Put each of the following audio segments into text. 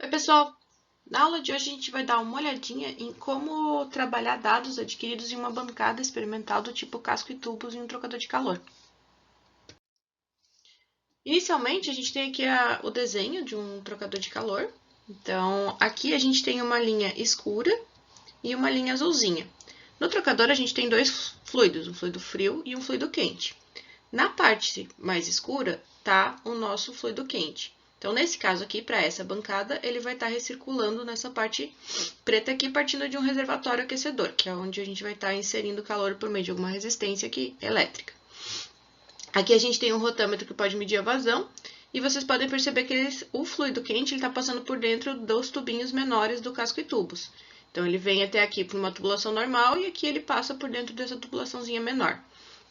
Oi, pessoal! Na aula de hoje a gente vai dar uma olhadinha em como trabalhar dados adquiridos em uma bancada experimental do tipo casco e tubos em um trocador de calor. Inicialmente, a gente tem aqui o desenho de um trocador de calor. Então, aqui a gente tem uma linha escura e uma linha azulzinha. No trocador, a gente tem dois fluidos, um fluido frio e um fluido quente. Na parte mais escura está o nosso fluido quente. Então, nesse caso aqui, para essa bancada, ele vai estar recirculando nessa parte preta aqui, partindo de um reservatório aquecedor, que é onde a gente vai estar inserindo calor por meio de alguma resistência aqui elétrica. Aqui a gente tem um rotâmetro que pode medir a vazão, e vocês podem perceber que o fluido quente está passando por dentro dos tubinhos menores do casco e tubos. Então, ele vem até aqui por uma tubulação normal, e aqui ele passa por dentro dessa tubulaçãozinha menor,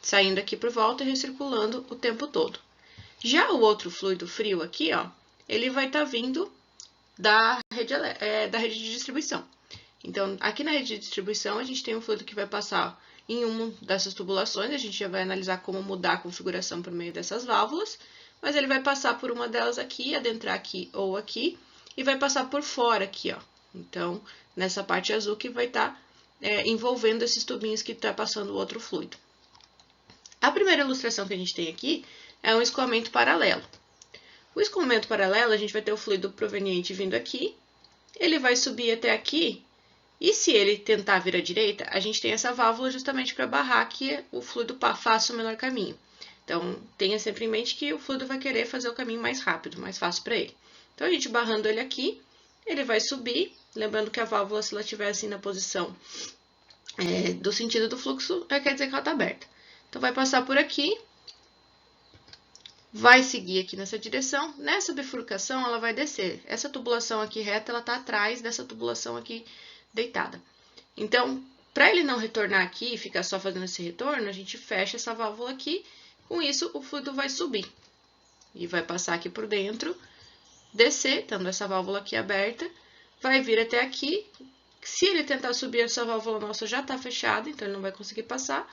saindo aqui por volta e recirculando o tempo todo. Já o outro fluido frio aqui, ó, ele vai estar vindo da rede de distribuição. Então, aqui na rede de distribuição, a gente tem um fluido que vai passar em uma dessas tubulações, a gente já vai analisar como mudar a configuração por meio dessas válvulas, mas ele vai passar por uma delas aqui, adentrar aqui ou aqui, e vai passar por fora aqui, ó. Então, nessa parte azul que vai estar envolvendo esses tubinhos que está passando o outro fluido. A primeira ilustração que a gente tem aqui é um escoamento paralelo. O escoamento paralelo, a gente vai ter o fluido proveniente vindo aqui, ele vai subir até aqui, e se ele tentar vir à direita, a gente tem essa válvula justamente para barrar que o fluido faça o menor caminho. Então, tenha sempre em mente que o fluido vai querer fazer o caminho mais rápido, mais fácil para ele. Então, a gente barrando ele aqui, ele vai subir, lembrando que a válvula, se ela estiver assim na posição do sentido do fluxo, quer dizer que ela está aberta. Então, vai passar por aqui, vai seguir aqui nessa direção. Nessa bifurcação, ela vai descer. Essa tubulação aqui reta, ela está atrás dessa tubulação aqui deitada. Então, para ele não retornar aqui e ficar só fazendo esse retorno, a gente fecha essa válvula aqui. Com isso, o fluido vai subir e vai passar aqui por dentro, descer, tendo essa válvula aqui aberta, vai vir até aqui. Se ele tentar subir, essa válvula nossa já está fechada, então ele não vai conseguir passar.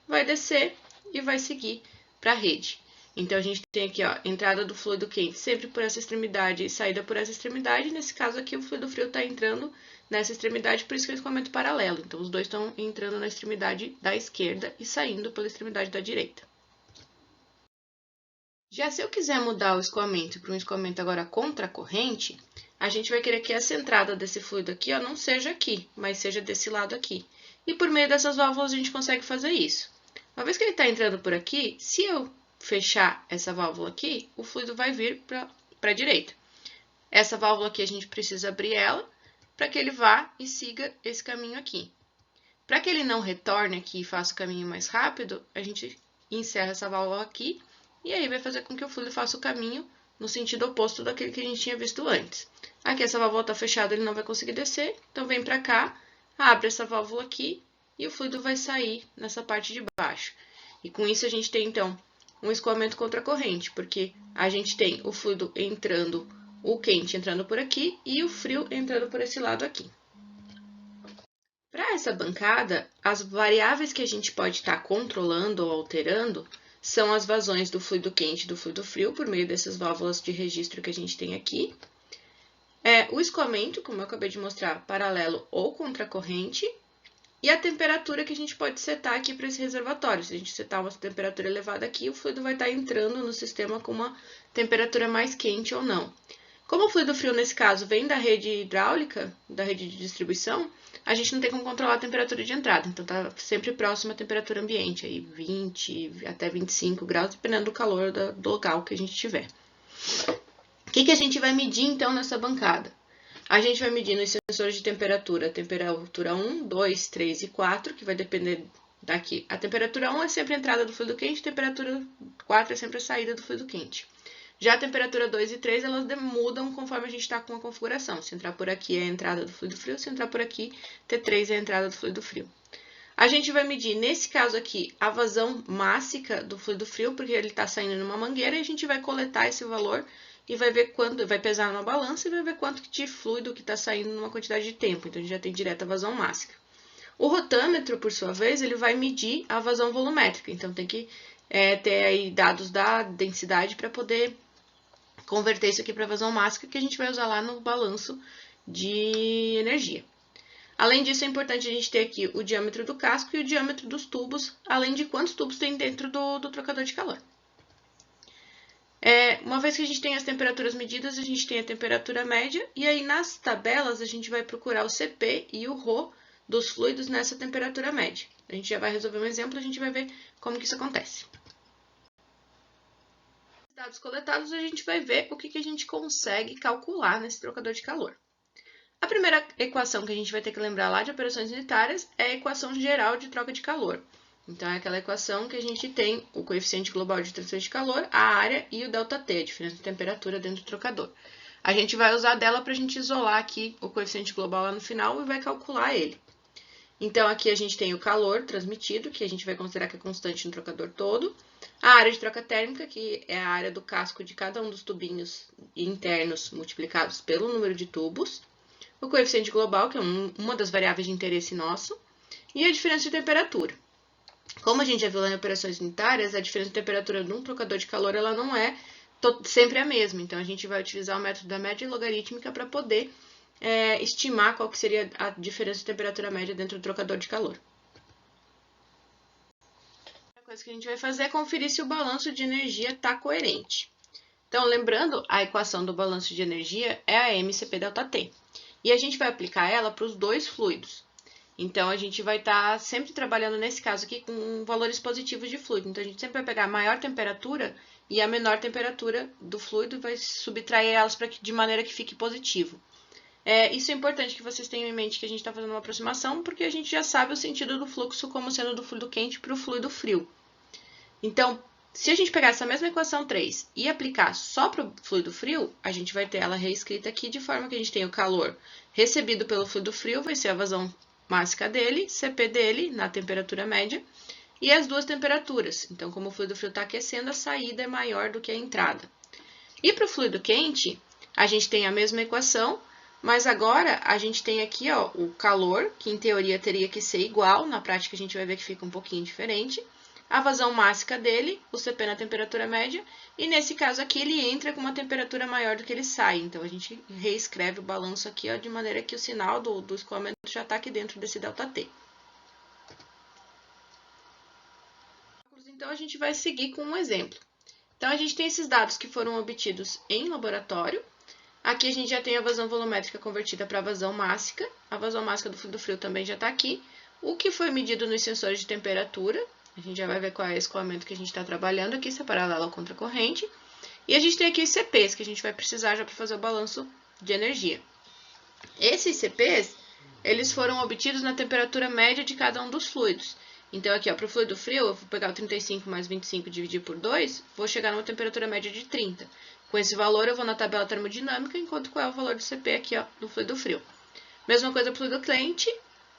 Vai descer e vai seguir para a rede. Então, a gente tem aqui, ó, entrada do fluido quente sempre por essa extremidade e saída por essa extremidade. Nesse caso aqui, o fluido frio está entrando nessa extremidade, por isso que é o escoamento paralelo. Então, os dois estão entrando na extremidade da esquerda e saindo pela extremidade da direita. Já se eu quiser mudar o escoamento para um escoamento agora contra a corrente, a gente vai querer que essa entrada desse fluido aqui, ó, não seja aqui, mas seja desse lado aqui. E por meio dessas válvulas a gente consegue fazer isso. Uma vez que ele está entrando por aqui, se eu fechar essa válvula aqui, o fluido vai vir para a direita. Essa válvula aqui a gente precisa abrir ela para que ele vá e siga esse caminho aqui. Para que ele não retorne aqui e faça o caminho mais rápido, a gente encerra essa válvula aqui e aí vai fazer com que o fluido faça o caminho no sentido oposto daquele que a gente tinha visto antes. Aqui essa válvula está fechada, ele não vai conseguir descer, então vem para cá, abre essa válvula aqui e o fluido vai sair nessa parte de baixo. E com isso a gente tem então um escoamento contra a corrente, porque a gente tem o fluido entrando, o quente entrando por aqui e o frio entrando por esse lado aqui. Para essa bancada, as variáveis que a gente pode estar controlando ou alterando são as vazões do fluido quente e do fluido frio, por meio dessas válvulas de registro que a gente tem aqui. O escoamento, como eu acabei de mostrar, paralelo ou contra a corrente. E a temperatura que a gente pode setar aqui para esse reservatório. Se a gente setar uma temperatura elevada aqui, o fluido vai estar entrando no sistema com uma temperatura mais quente ou não. Como o fluido frio, nesse caso, vem da rede hidráulica, da rede de distribuição, a gente não tem como controlar a temperatura de entrada. Então, está sempre próximo à temperatura ambiente, aí 20 até 25 graus, dependendo do calor do local que a gente tiver. O que a gente vai medir, então, nessa bancada? A gente vai medir nos sensores de temperatura 1, 2, 3 e 4, que vai depender daqui. A temperatura 1 é sempre a entrada do fluido quente, a temperatura 4 é sempre a saída do fluido quente. Já a temperatura 2 e 3, elas mudam conforme a gente está com a configuração. Se entrar por aqui é a entrada do fluido frio, se entrar por aqui, T3 é a entrada do fluido frio. A gente vai medir, nesse caso aqui, a vazão mássica do fluido frio, porque ele está saindo numa mangueira, e a gente vai coletar esse valor e vai ver quanto, vai pesar numa balança e vai ver quanto de fluido que está saindo numa quantidade de tempo. Então, a gente já tem direto a vazão máxima. O rotâmetro, por sua vez, ele vai medir a vazão volumétrica. Então, tem que ter aí dados da densidade para poder converter isso aqui para vazão máxima, que a gente vai usar lá no balanço de energia. Além disso, é importante a gente ter aqui o diâmetro do casco e o diâmetro dos tubos, além de quantos tubos tem dentro do trocador de calor. Uma vez que a gente tem as temperaturas medidas, a gente tem a temperatura média, e aí nas tabelas a gente vai procurar o CP e o ρ dos fluidos nessa temperatura média. A gente já vai resolver um exemplo, a gente vai ver como que isso acontece. Dados coletados, a gente vai ver o que a gente consegue calcular nesse trocador de calor. A primeira equação que a gente vai ter que lembrar lá de operações unitárias é a equação geral de troca de calor. Então, é aquela equação que a gente tem o coeficiente global de transferência de calor, a área e o ΔT, a diferença de temperatura dentro do trocador. A gente vai usar dela para a gente isolar aqui o coeficiente global lá no final e vai calcular ele. Então, aqui a gente tem o calor transmitido, que a gente vai considerar que é constante no trocador todo. A área de troca térmica, que é a área do casco de cada um dos tubinhos internos multiplicados pelo número de tubos. O coeficiente global, que é uma das variáveis de interesse nosso. E a diferença de temperatura. Como a gente já viu lá em operações unitárias, a diferença de temperatura de um trocador de calor ela não é sempre a mesma. Então, a gente vai utilizar o método da média logarítmica para poder estimar qual que seria a diferença de temperatura média dentro do trocador de calor. A coisa que a gente vai fazer é conferir se o balanço de energia está coerente. Então, lembrando, a equação do balanço de energia é a mCp∆T. E a gente vai aplicar ela para os dois fluidos. Então, a gente vai estar sempre trabalhando, nesse caso aqui, com valores positivos de fluido. Então, a gente sempre vai pegar a maior temperatura e a menor temperatura do fluido e vai subtrair elas de maneira que fique positivo. Isso é importante que vocês tenham em mente que a gente está fazendo uma aproximação, porque a gente já sabe o sentido do fluxo como sendo do fluido quente para o fluido frio. Então, se a gente pegar essa mesma equação 3 e aplicar só para o fluido frio, a gente vai ter ela reescrita aqui de forma que a gente tem o calor recebido pelo fluido frio, vai ser a vazão máxima dele, CP dele, na temperatura média, e as duas temperaturas. Então, como o fluido frio está aquecendo, a saída é maior do que a entrada. E para o fluido quente, a gente tem a mesma equação, mas agora a gente tem aqui o calor, que em teoria teria que ser igual, na prática a gente vai ver que fica um pouquinho diferente, a vazão máxima dele, o CP na temperatura média, e nesse caso aqui ele entra com uma temperatura maior do que ele sai. Então, a gente reescreve o balanço aqui de maneira que o sinal do escoamento já está aqui dentro desse ΔT. Então, a gente vai seguir com um exemplo. Então, a gente tem esses dados que foram obtidos em laboratório. Aqui a gente já tem a vazão volumétrica convertida para a vazão máxima. A vazão máxima do fluido frio também já está aqui. O que foi medido nos sensores de temperatura. A gente já vai ver qual é o escoamento que a gente está trabalhando aqui, se é paralelo ou contracorrente. E a gente tem aqui os CPs, que a gente vai precisar já para fazer o balanço de energia. Esses CPs, eles foram obtidos na temperatura média de cada um dos fluidos. Então, aqui, para o fluido frio, eu vou pegar o 35 mais 25 e dividir por 2, vou chegar numa temperatura média de 30. Com esse valor, eu vou na tabela termodinâmica, enquanto qual é o valor do CP aqui, do fluido frio. Mesma coisa para o fluido quente,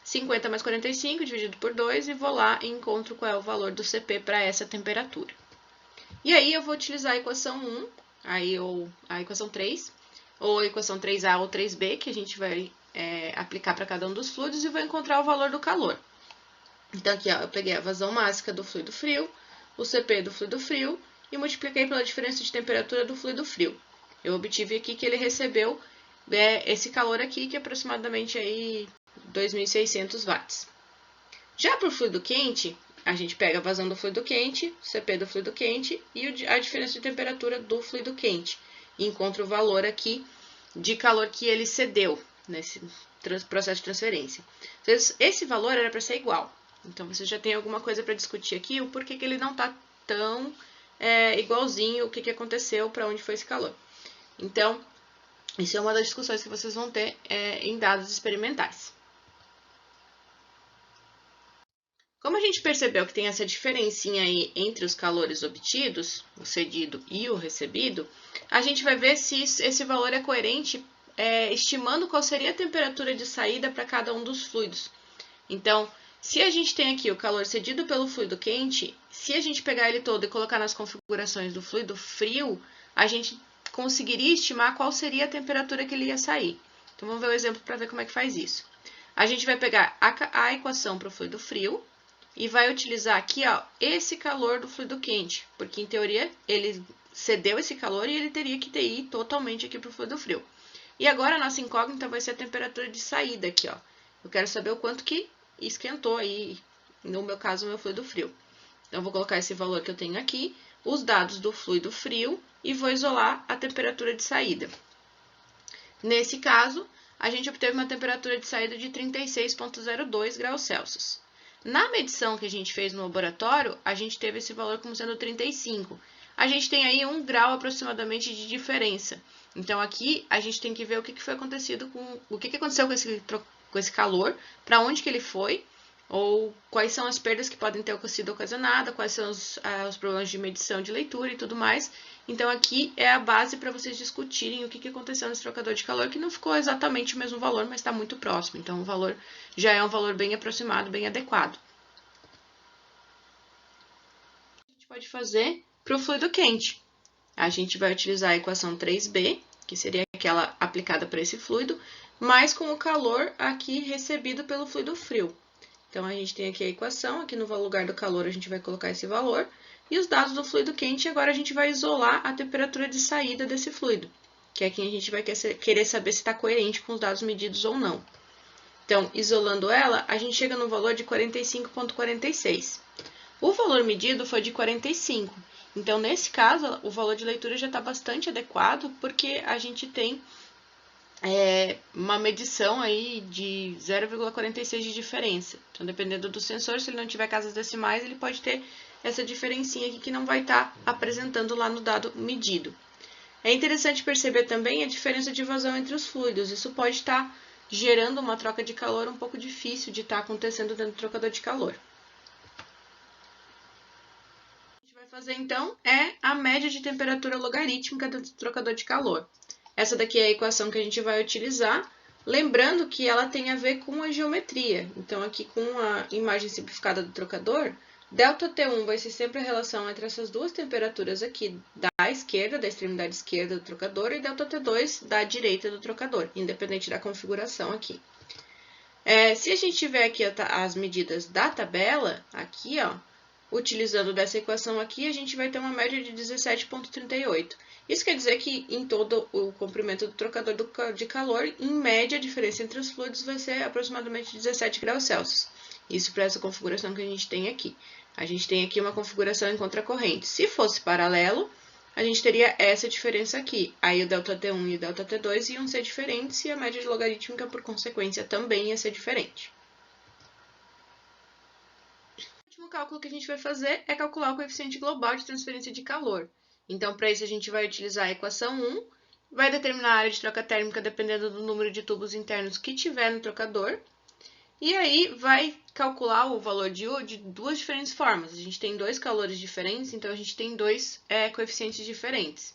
50 mais 45 dividido por 2 e vou lá e encontro qual é o valor do CP para essa temperatura. E aí eu vou utilizar a equação 1, ou a equação 3, ou a equação 3A ou 3B, que a gente vai aplicar para cada um dos fluidos e vou encontrar o valor do calor. Então aqui eu peguei a vazão máxima do fluido frio, o CP do fluido frio e multipliquei pela diferença de temperatura do fluido frio. Eu obtive aqui que ele recebeu esse calor aqui, que é aproximadamente aí 2.600 watts. Já para o fluido quente, a gente pega a vazão do fluido quente, o CP do fluido quente e a diferença de temperatura do fluido quente. E encontro o valor aqui de calor que ele cedeu nesse processo de transferência. Então, esse valor era para ser igual. Então, você já tem alguma coisa para discutir aqui, o porquê que ele não está tão igualzinho, o que aconteceu, para onde foi esse calor. Então, isso é uma das discussões que vocês vão ter em dados experimentais. Como a gente percebeu que tem essa diferencinha aí entre os calores obtidos, o cedido e o recebido, a gente vai ver se esse valor é coerente, estimando qual seria a temperatura de saída para cada um dos fluidos. Então, se a gente tem aqui o calor cedido pelo fluido quente, se a gente pegar ele todo e colocar nas configurações do fluido frio, a gente conseguiria estimar qual seria a temperatura que ele ia sair. Então, vamos ver o exemplo para ver como é que faz isso. A gente vai pegar a equação para o fluido frio e vai utilizar aqui esse calor do fluido quente, porque em teoria ele cedeu esse calor e ele teria que ir totalmente aqui para o fluido frio. E agora a nossa incógnita vai ser a temperatura de saída aqui, ó. Eu quero saber o quanto que esquentou aí, no meu caso, o meu fluido frio. Então, eu vou colocar esse valor que eu tenho aqui, os dados do fluido frio e vou isolar a temperatura de saída. Nesse caso, a gente obteve uma temperatura de saída de 36,02 graus Celsius. Na medição que a gente fez no laboratório, a gente teve esse valor como sendo 35. A gente tem aí 1 grau aproximadamente de diferença. Então, aqui a gente tem que ver o que foi acontecido o que aconteceu com esse calor, para onde que ele foi, ou quais são as perdas que podem ter sido ocasionadas, quais são os problemas de medição de leitura e tudo mais. Então, aqui é a base para vocês discutirem o que aconteceu nesse trocador de calor, que não ficou exatamente o mesmo valor, mas está muito próximo. Então, o valor já é um valor bem aproximado, bem adequado. A gente pode fazer para o fluido quente. A gente vai utilizar a equação 3b, que seria aquela aplicada para esse fluido, mas com o calor aqui recebido pelo fluido frio. Então, a gente tem aqui a equação, aqui no lugar do calor a gente vai colocar esse valor, e os dados do fluido quente, agora a gente vai isolar a temperatura de saída desse fluido, que é aqui a gente vai querer saber se está coerente com os dados medidos ou não. Então, isolando ela, a gente chega no valor de 45,46. O valor medido foi de 45. Então, nesse caso, o valor de leitura já está bastante adequado, porque a gente tem uma medição aí de 0,46 de diferença. Então, dependendo do sensor, se ele não tiver casas decimais, ele pode ter essa diferencinha aqui que não vai estar apresentando lá no dado medido. É interessante perceber também a diferença de vazão entre os fluidos. Isso pode estar gerando uma troca de calor um pouco difícil de estar acontecendo dentro do trocador de calor. Fazer, então, é a média de temperatura logarítmica do trocador de calor. Essa daqui é a equação que a gente vai utilizar, lembrando que ela tem a ver com a geometria. Então, aqui com a imagem simplificada do trocador, ΔT1 vai ser sempre a relação entre essas duas temperaturas aqui da esquerda, da extremidade esquerda do trocador, e ΔT2 da direita do trocador, independente da configuração aqui. Se a gente tiver aqui as medidas da tabela, aqui, ó, utilizando dessa equação aqui, a gente vai ter uma média de 17,38. Isso quer dizer que em todo o comprimento do trocador de calor, em média, a diferença entre os fluidos vai ser aproximadamente 17 graus Celsius. Isso para essa configuração que a gente tem aqui. A gente tem aqui uma configuração em contracorrente. Se fosse paralelo, a gente teria essa diferença aqui. Aí o ΔT1 e o ΔT2 iam ser diferentes e a média de logarítmica, por consequência, também ia ser diferente. O cálculo que a gente vai fazer é calcular o coeficiente global de transferência de calor. Então, para isso, a gente vai utilizar a equação 1, vai determinar a área de troca térmica dependendo do número de tubos internos que tiver no trocador, e aí vai calcular o valor de U de duas diferentes formas. A gente tem dois calores diferentes, então a gente tem dois coeficientes diferentes.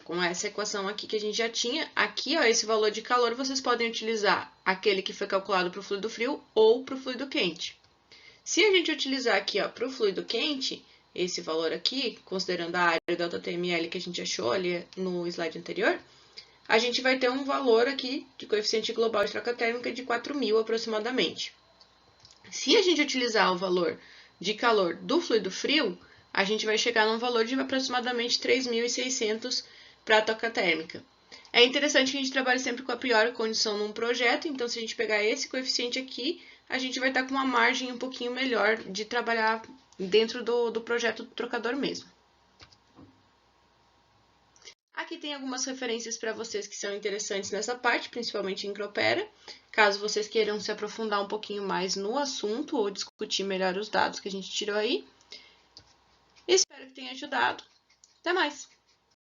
Com essa equação aqui que a gente já tinha, aqui, ó, esse valor de calor, vocês podem utilizar aquele que foi calculado para o fluido frio ou para o fluido quente. Se a gente utilizar aqui para o fluido quente, esse valor aqui, considerando a área ΔTml que a gente achou ali no slide anterior, a gente vai ter um valor aqui de coeficiente global de troca térmica de 4.000 aproximadamente. Se a gente utilizar o valor de calor do fluido frio, a gente vai chegar num valor de aproximadamente 3.600 para a troca térmica. É interessante que a gente trabalhe sempre com a pior condição num projeto, então se a gente pegar esse coeficiente aqui, a gente vai estar com uma margem um pouquinho melhor de trabalhar dentro do projeto do trocador mesmo. Aqui tem algumas referências para vocês que são interessantes nessa parte, principalmente em Cropera, caso vocês queiram se aprofundar um pouquinho mais no assunto ou discutir melhor os dados que a gente tirou aí. Espero que tenha ajudado. Até mais!